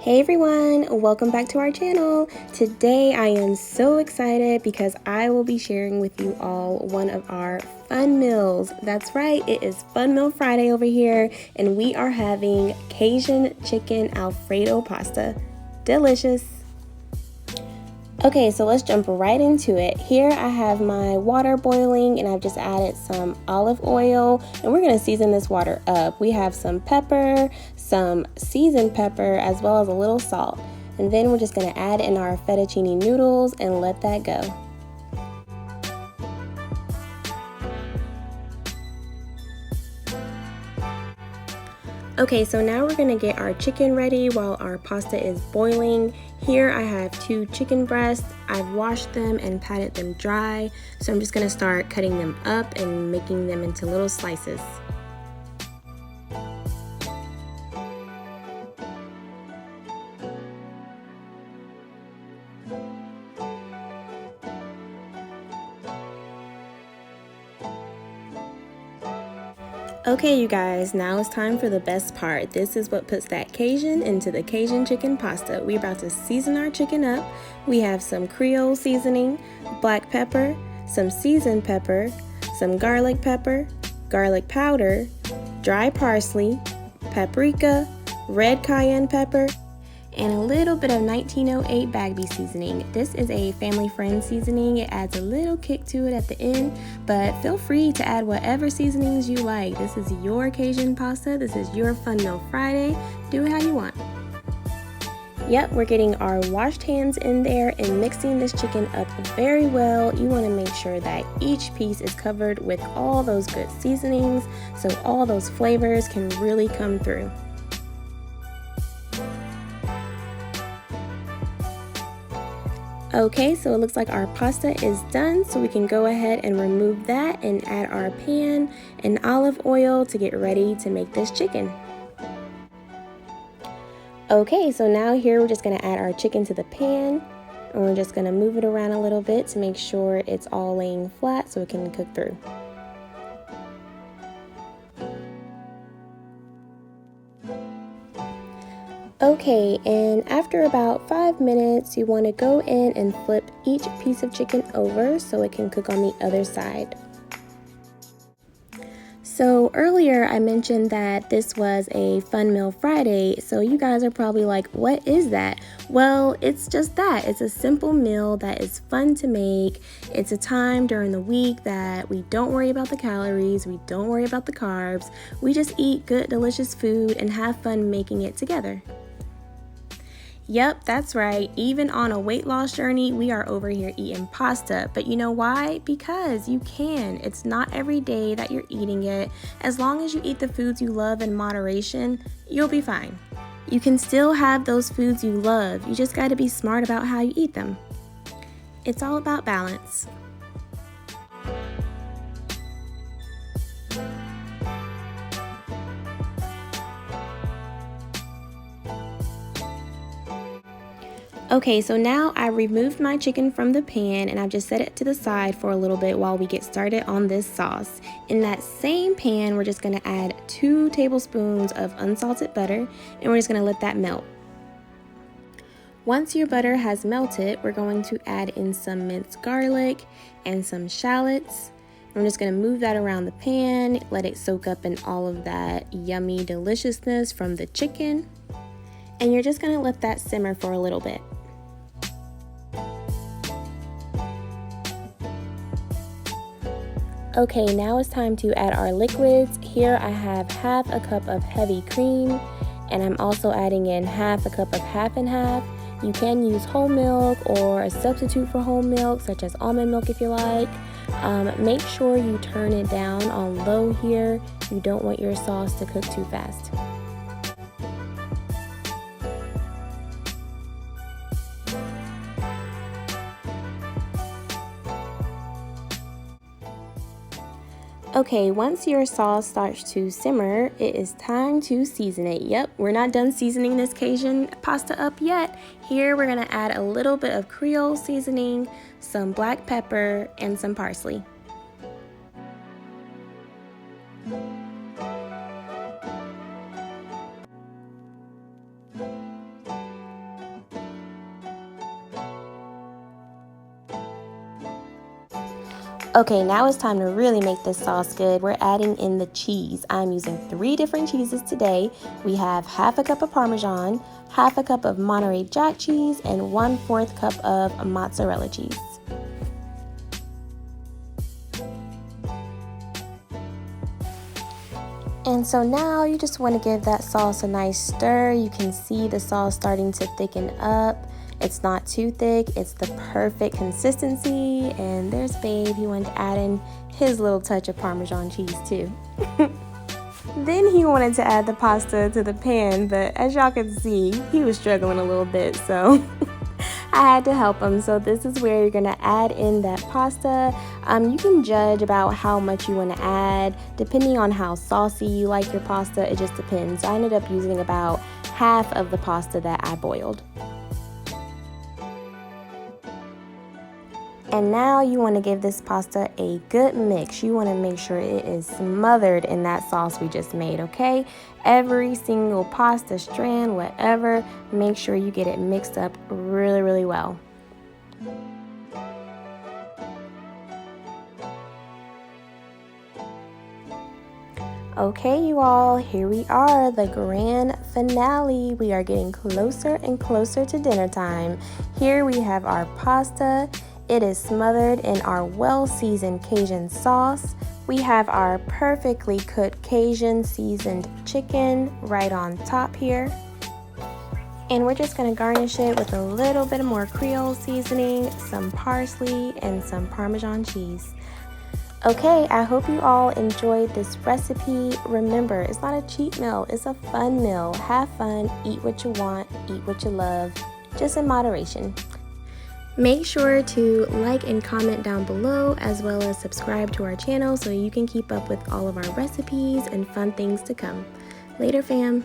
Hey everyone, welcome back to our channel. Today I am so excited because I will be sharing with you all one of our fun meals. That's right, it is Fun Meal Friday over here and we are having Cajun chicken Alfredo pasta. Delicious. Okay, so let's jump right into it. Here I have my water boiling and I've just added some olive oil and we're going to season this water up. We have some pepper, some seasoned pepper, as well as a little salt. And then we're just going to add in our fettuccine noodles and let that go. Okay, so now we're gonna get our chicken ready while our pasta is boiling. Here I have 2 chicken breasts. I've washed them and patted them dry. So I'm just gonna start cutting them up and making them into little slices. Okay, you guys, now it's time for the best part. This is what puts that Cajun into the Cajun chicken pasta. We're about to season our chicken up. We have some Creole seasoning, black pepper, some seasoned pepper, some garlic pepper, garlic powder, dry parsley, paprika, red cayenne pepper, and a little bit of 1908 Bagby seasoning. This is a family friend seasoning. It adds a little kick to it at the end, but feel free to add whatever seasonings you like. This is your Cajun pasta. This is your Fun Meal Friday. Do it how you want. Yep, we're getting our washed hands in there and mixing this chicken up very well. You want to make sure that each piece is covered with all those good seasonings so all those flavors can really come through. Okay, so it looks like our pasta is done, so we can go ahead and remove that and add our pan and olive oil to get ready to make this chicken. Okay, so now here we're just going to add our chicken to the pan and we're just going to move it around a little bit to make sure it's all laying flat so it can cook through. Okay, and after about 5 minutes, you want to go in and flip each piece of chicken over so it can cook on the other side. So earlier I mentioned that this was a Fun Meal Friday, so you guys are probably like, what is that? Well, it's just that. It's a simple meal that is fun to make. It's a time during the week that we don't worry about the calories, we don't worry about the carbs. We just eat good, delicious food and have fun making it together. Yep, that's right. Even on a weight loss journey, we are over here eating pasta. But you know why? Because you can. It's not every day that you're eating it. As long as you eat the foods you love in moderation, you'll be fine. You can still have those foods you love. You just got to be smart about how you eat them. It's all about balance. Okay, so now I removed my chicken from the pan and I've just set it to the side for a little bit while we get started on this sauce. In that same pan, we're just going to add 2 tablespoons of unsalted butter and we're just going to let that melt. Once your butter has melted, we're going to add in some minced garlic and some shallots. I'm just going to move that around the pan, let it soak up in all of that yummy deliciousness from the chicken. And you're just going to let that simmer for a little bit. Okay, now it's time to add our liquids. Here I have half a cup of heavy cream, and I'm also adding in half a cup of half and half. You can use whole milk or a substitute for whole milk, such as almond milk if you like. Make sure you turn it down on low here. You don't want your sauce to cook too fast. Okay, once your sauce starts to simmer, it is time to season it. Yep, we're not done seasoning this Cajun pasta up yet. Here we're gonna add a little bit of Creole seasoning, some black pepper, and some parsley. Okay, now it's time to really make this sauce good. We're adding in the cheese. I'm using 3 different cheeses today. We have half a cup of Parmesan, half a cup of Monterey Jack cheese, and 1/4 cup of mozzarella cheese. And so now you just want to give that sauce a nice stir. You can see the sauce starting to thicken up. It's not too thick, it's the perfect consistency. And there's Babe, he wanted to add in his little touch of Parmesan cheese too. Then he wanted to add the pasta to the pan, but as y'all can see, he was struggling a little bit, so I had to help him. So this is where you're gonna add in that pasta. You can judge about how much you want to add depending on how saucy you like your pasta. It just depends. I ended up using about half of the pasta that I boiled. And now you want to give this pasta a good mix. You want to make sure it is smothered in that sauce we just made, okay? Every single pasta strand, whatever, make sure you get it mixed up really, really well. Okay, you all, here we are, the grand finale. We are getting closer and closer to dinner time. Here we have our pasta. It is smothered in our well-seasoned Cajun sauce. We have our perfectly cooked Cajun seasoned chicken right on top here. And we're just gonna garnish it with a little bit more Creole seasoning, some parsley, and some Parmesan cheese. Okay, I hope you all enjoyed this recipe. Remember, it's not a cheat meal, it's a fun meal. Have fun, eat what you want, eat what you love, just in moderation. Make sure to like and comment down below, as well as subscribe to our channel so you can keep up with all of our recipes and fun things to come. Later, fam.